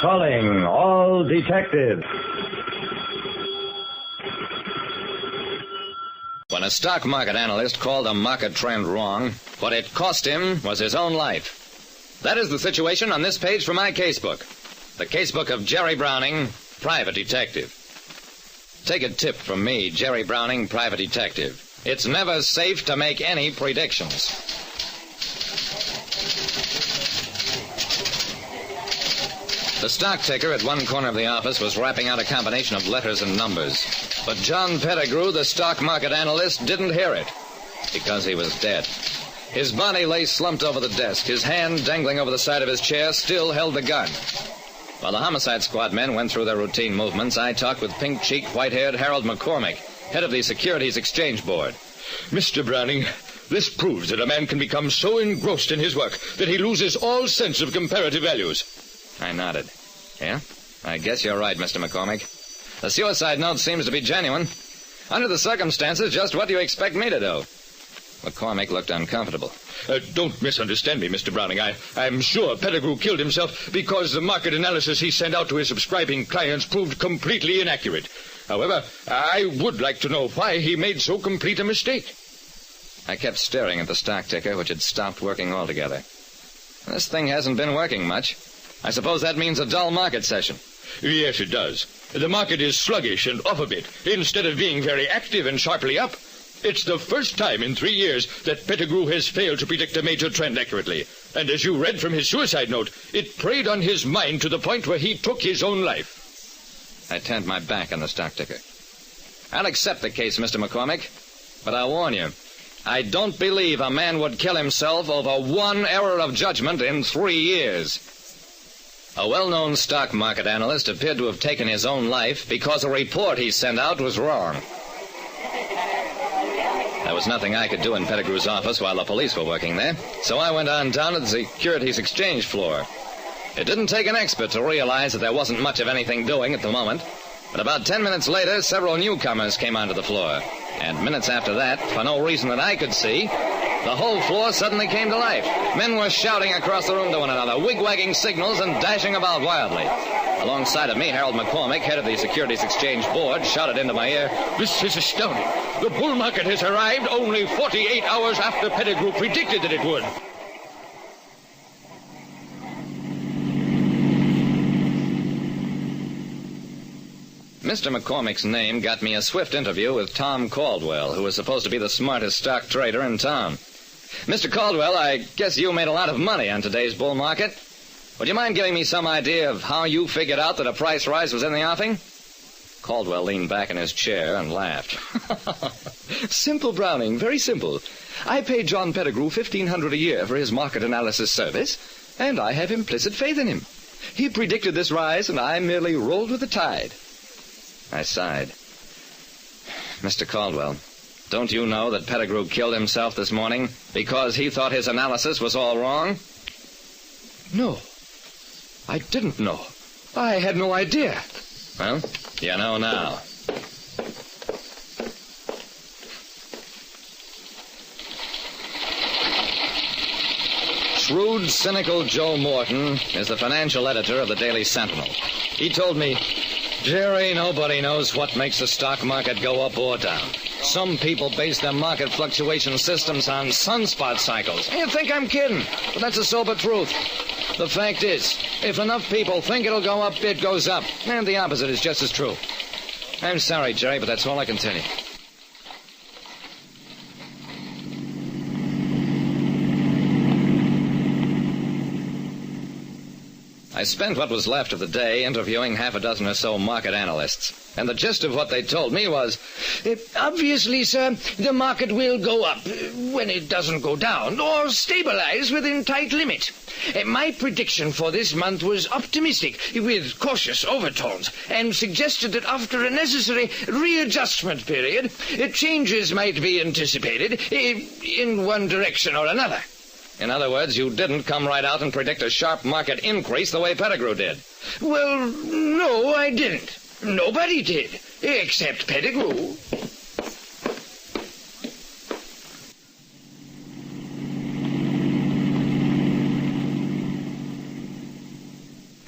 Calling all detectives. When a stock market analyst called a market trend wrong, what it cost him was his own life. That is the situation on this page from my casebook. The casebook of Jerry Browning, private detective. Take a tip from me, Jerry Browning, private detective. It's never safe to make any predictions. The stock ticker at one corner of the office was rapping out a combination of letters and numbers. But John Pettigrew, the stock market analyst, didn't hear it because he was dead. His body lay slumped over the desk. His hand, dangling over the side of his chair, still held the gun. While the homicide squad men went through their routine movements, I talked with pink-cheeked, white-haired Harold McCormick, head of the Securities Exchange Board. Mr. Browning, this proves that a man can become so engrossed in his work that he loses all sense of comparative values. I nodded. Yeah? I guess you're right, Mr. McCormick. The suicide note seems to be genuine. Under the circumstances, just what do you expect me to do? McCormick looked uncomfortable. Don't misunderstand me, Mr. Browning. I'm sure Pettigrew killed himself because the market analysis he sent out to his subscribing clients proved completely inaccurate. However, I would like to know why he made so complete a mistake. I kept staring at the stock ticker, which had stopped working altogether. This thing hasn't been working much. I suppose that means a dull market session. Yes, it does. The market is sluggish and off a bit, instead of being very active and sharply up. It's the first time in 3 years that Pettigrew has failed to predict a major trend accurately. And as you read from his suicide note, it preyed on his mind to the point where he took his own life. I turned my back on the stock ticker. I'll accept the case, Mr. McCormick, but I'll warn you, I don't believe a man would kill himself over one error of judgment in 3 years. A well-known stock market analyst appeared to have taken his own life because a report he sent out was wrong. There was nothing I could do in Pettigrew's office while the police were working there, so I went on down to the Securities Exchange floor. It didn't take an expert to realize that there wasn't much of anything doing at the moment, but about 10 minutes later, several newcomers came onto the floor. And minutes after that, for no reason that I could see, the whole floor suddenly came to life. Men were shouting across the room to one another, wig-wagging signals and dashing about wildly. Alongside of me, Harold McCormick, head of the Securities Exchange Board, shouted into my ear, "This is astounding. The bull market has arrived only 48 hours after Pettigrew predicted that it would." Mr. McCormick's name got me a swift interview with Tom Caldwell, who was supposed to be the smartest stock trader in town. Mr. Caldwell, I guess you made a lot of money on today's bull market. Would you mind giving me some idea of how you figured out that a price rise was in the offing? Caldwell leaned back in his chair and laughed. Simple, Browning, very simple. I pay John Pettigrew $1,500 a year for his market analysis service, and I have implicit faith in him. He predicted this rise, and I merely rolled with the tide. I sighed. Mr. Caldwell, don't you know that Pettigrew killed himself this morning because he thought his analysis was all wrong? No, I didn't know. I had no idea. Well, you know now. Shrewd, cynical Joe Morton is the financial editor of the Daily Sentinel. He told me, "Jerry, nobody knows what makes the stock market go up or down. Some people base their market fluctuation systems on sunspot cycles." You think I'm kidding, but that's the sober truth. The fact is, if enough people think it'll go up, it goes up. And the opposite is just as true. I'm sorry, Jerry, but that's all I can tell you. I spent what was left of the day interviewing half a dozen or so market analysts. And the gist of what they told me was, Obviously, sir, the market will go up when it doesn't go down, or stabilize within tight limit. My prediction for this month was optimistic, with cautious overtones, and suggested that after a necessary readjustment period, changes might be anticipated in one direction or another. In other words, you didn't come right out and predict a sharp market increase the way Pettigrew did. Well, no, I didn't. Nobody did, except Pettigrew.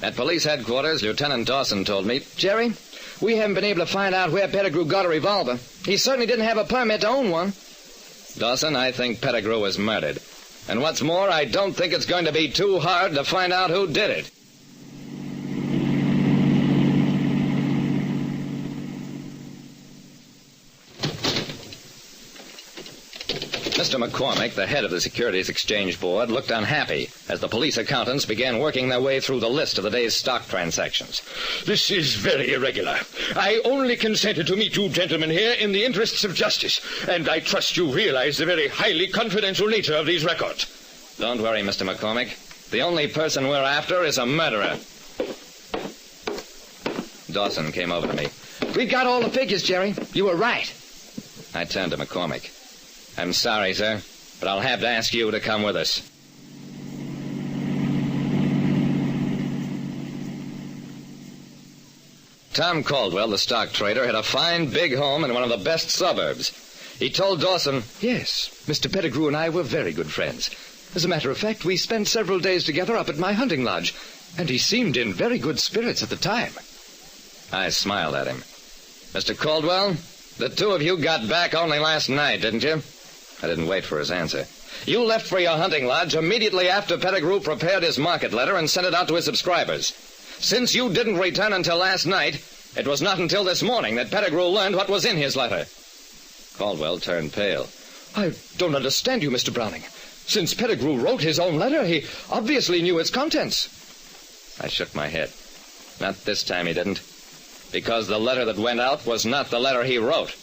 At police headquarters, Lieutenant Dawson told me, Jerry, we haven't been able to find out where Pettigrew got a revolver. He certainly didn't have a permit to own one. Dawson, I think Pettigrew was murdered. And what's more, I don't think it's going to be too hard to find out who did it. Mr. McCormick, the head of the Securities Exchange Board, looked unhappy as the police accountants began working their way through the list of the day's stock transactions. This is very irregular. I only consented to meet you gentlemen here in the interests of justice, and I trust you realize the very highly confidential nature of these records. Don't worry, Mr. McCormick. The only person we're after is a murderer. Dawson came over to me. We got all the figures, Jerry. You were right. I turned to McCormick. I'm sorry, sir, but I'll have to ask you to come with us. Tom Caldwell, the stock trader, had a fine big home in one of the best suburbs. He told Dawson, Yes, Mr. Pettigrew and I were very good friends. As a matter of fact, we spent several days together up at my hunting lodge, and he seemed in very good spirits at the time. I smiled at him. Mr. Caldwell, the two of you got back only last night, didn't you? I didn't wait for his answer. You left for your hunting lodge immediately after Pettigrew prepared his market letter and sent it out to his subscribers. Since you didn't return until last night, it was not until this morning that Pettigrew learned what was in his letter. Caldwell turned pale. I don't understand you, Mr. Browning. Since Pettigrew wrote his own letter, he obviously knew its contents. I shook my head. Not this time he didn't. Because the letter that went out was not the letter he wrote.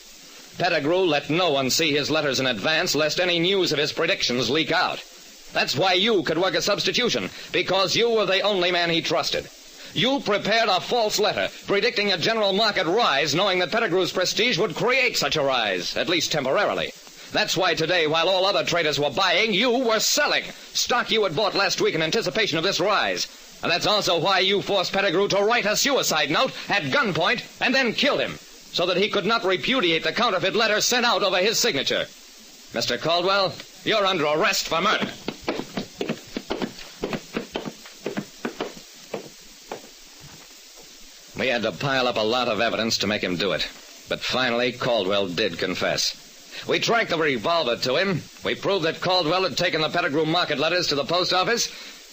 Pettigrew let no one see his letters in advance, lest any news of his predictions leak out. That's why you could work a substitution, because you were the only man he trusted. You prepared a false letter, predicting a general market rise, knowing that Pettigrew's prestige would create such a rise, at least temporarily. That's why today, while all other traders were buying, you were selling stock you had bought last week in anticipation of this rise. And that's also why you forced Pettigrew to write a suicide note at gunpoint and then killed him, so that he could not repudiate the counterfeit letter sent out over his signature. Mr. Caldwell, you're under arrest for murder. We had to pile up a lot of evidence to make him do it. But finally, Caldwell did confess. We tracked the revolver to him. We proved that Caldwell had taken the Pettigrew market letters to the post office.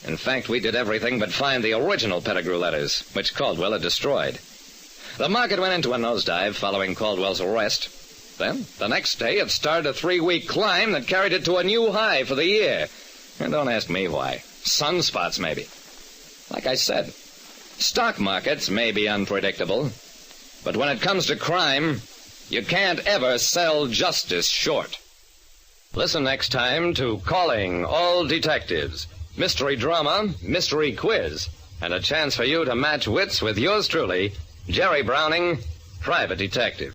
In fact, we did everything but find the original Pettigrew letters, which Caldwell had destroyed. The market went into a nosedive following Caldwell's arrest. Then, the next day, it started a 3-week climb that carried it to a new high for the year. And don't ask me why. Sunspots, maybe. Like I said, stock markets may be unpredictable, but when it comes to crime, you can't ever sell justice short. Listen next time to Calling All Detectives. Mystery drama, mystery quiz, and a chance for you to match wits with yours truly, Jerry Browning, Private Detective.